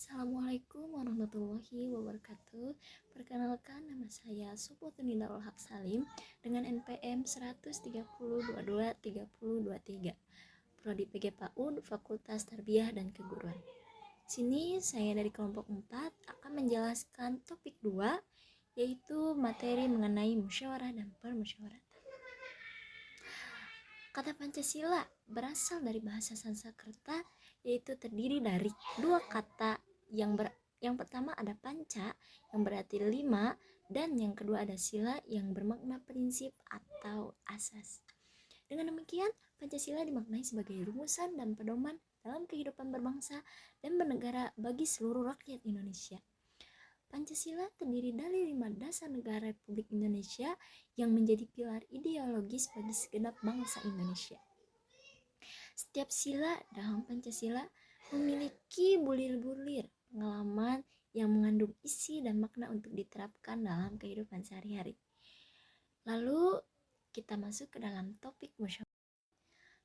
Assalamualaikum warahmatullahi wabarakatuh. Perkenalkan, nama saya Supotuni Darul Haq Salim dengan NPM 130223023, Prodi PGPAU Fakultas Tarbiyah dan Keguruan. Sini saya dari kelompok 4 akan menjelaskan topik 2, yaitu materi mengenai musyawarah dan permusyawaratan. Kata Pancasila berasal dari bahasa Sanskerta, yaitu terdiri dari dua kata yang pertama ada panca yang berarti 5, dan yang kedua ada sila yang bermakna prinsip atau asas. Dengan demikian, Pancasila dimaknai sebagai rumusan dan pedoman dalam kehidupan berbangsa dan bernegara bagi seluruh rakyat Indonesia. Pancasila terdiri dari 5 dasar negara Republik Indonesia yang menjadi pilar ideologis bagi segenap bangsa Indonesia. Setiap sila dalam Pancasila memiliki bulir-bulir pengalaman yang mengandung isi dan makna untuk diterapkan dalam kehidupan sehari-hari. Lalu kita masuk ke dalam topik musyawarah.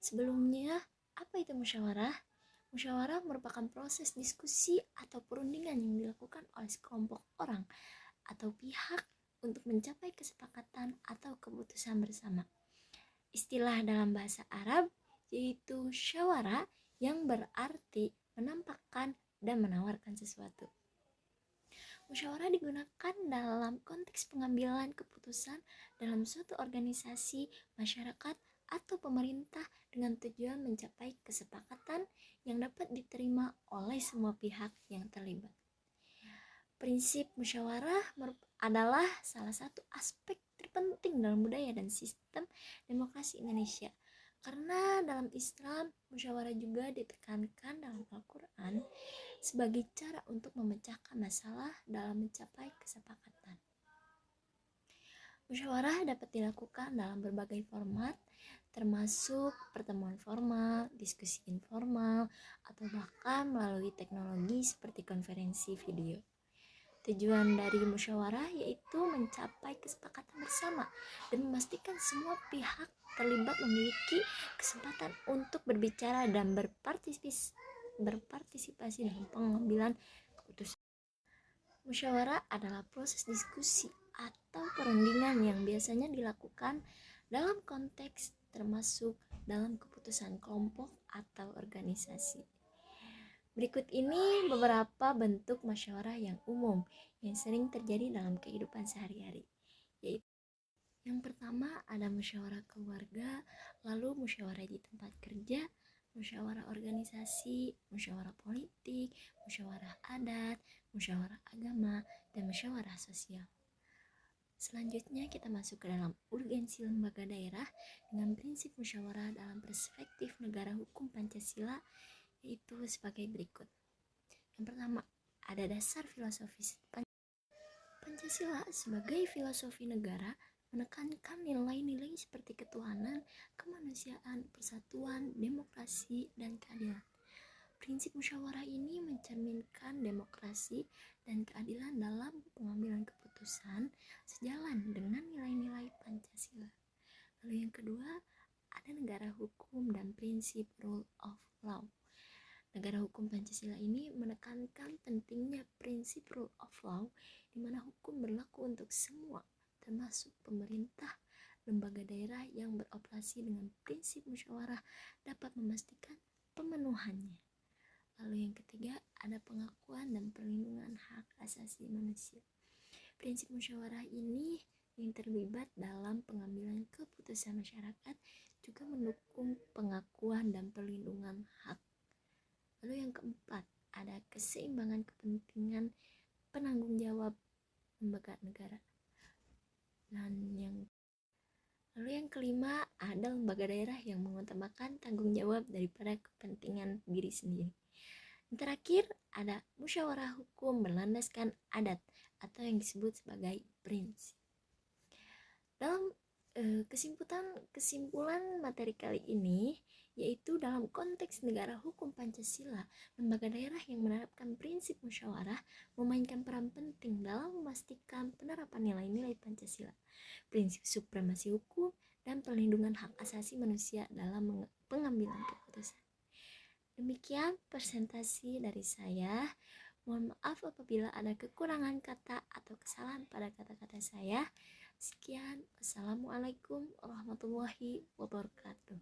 Sebelumnya, apa itu musyawarah? Musyawarah merupakan proses diskusi atau perundingan yang dilakukan oleh sekelompok orang atau pihak untuk mencapai kesepakatan atau keputusan bersama. Istilah dalam bahasa Arab yaitu syawara yang berarti menampakkan dan menawarkan sesuatu. Musyawarah digunakan dalam konteks pengambilan keputusan dalam suatu organisasi, masyarakat, atau pemerintah dengan tujuan mencapai kesepakatan yang dapat diterima oleh semua pihak yang terlibat. Prinsip musyawarah adalah salah satu aspek terpenting dalam budaya dan sistem demokrasi Indonesia. Karena dalam Islam, musyawarah juga ditekankan dalam Al-Quran sebagai cara untuk memecahkan masalah dalam mencapai kesepakatan. Musyawarah dapat dilakukan dalam berbagai format, termasuk pertemuan formal, diskusi informal, atau bahkan melalui teknologi seperti konferensi video. Tujuan dari musyawarah yaitu mencapai kesepakatan bersama dan memastikan semua pihak terlibat memiliki kesempatan untuk berbicara dan berpartisipasi dalam pengambilan keputusan. Musyawarah adalah proses diskusi atau perundingan yang biasanya dilakukan dalam konteks termasuk dalam keputusan kelompok atau organisasi. Berikut ini beberapa bentuk musyawarah yang umum yang sering terjadi dalam kehidupan sehari-hari, yaitu yang pertama ada musyawarah keluarga, lalu musyawarah di tempat kerja, musyawarah organisasi, musyawarah politik, musyawarah adat, musyawarah agama, dan musyawarah sosial. Selanjutnya kita masuk ke dalam urgensi lembaga daerah dengan prinsip musyawarah dalam perspektif negara hukum Pancasila, yaitu sebagai berikut. Yang pertama, ada dasar filosofis Pancasila sebagai filosofi negara menekankan nilai-nilai seperti ketuhanan, kemanusiaan, persatuan, demokrasi, dan keadilan. Prinsip musyawarah ini mencerminkan demokrasi dan keadilan dalam pengambilan keputusan sejalan dengan nilai-nilai Pancasila. Lalu yang kedua, ada negara hukum dan prinsip rule of law. Negara hukum Pancasila ini menekankan pentingnya prinsip rule of law, di mana hukum berlaku untuk semua, termasuk pemerintah. Lembaga daerah yang beroperasi dengan prinsip musyawarah dapat memastikan pemenuhannya. Lalu yang ketiga, ada pengakuan dan perlindungan hak asasi manusia. Prinsip musyawarah ini yang terlibat dalam pengambilan keputusan masyarakat juga mendukung pengakuan dan perlindungan hak. Lalu yang keempat, ada keseimbangan kepentingan penanggung jawab lembaga negara. Lalu yang kelima, ada lembaga daerah yang mengutamakan tanggung jawab daripada kepentingan diri sendiri. Yang terakhir, ada musyawarah hukum berlandaskan adat atau yang disebut sebagai prinsip. Dalam kesimpulan materi kali ini, yaitu dalam konteks negara hukum Pancasila, lembaga daerah yang menerapkan prinsip musyawarah memainkan peran penting dalam memastikan penerapan nilai-nilai Pancasila, prinsip supremasi hukum, dan perlindungan hak asasi manusia dalam pengambilan keputusan. Demikian presentasi dari saya. Mohon maaf apabila ada kekurangan kata atau kesalahan pada kata-kata saya. Sekian, wassalamualaikum warahmatullahi wabarakatuh.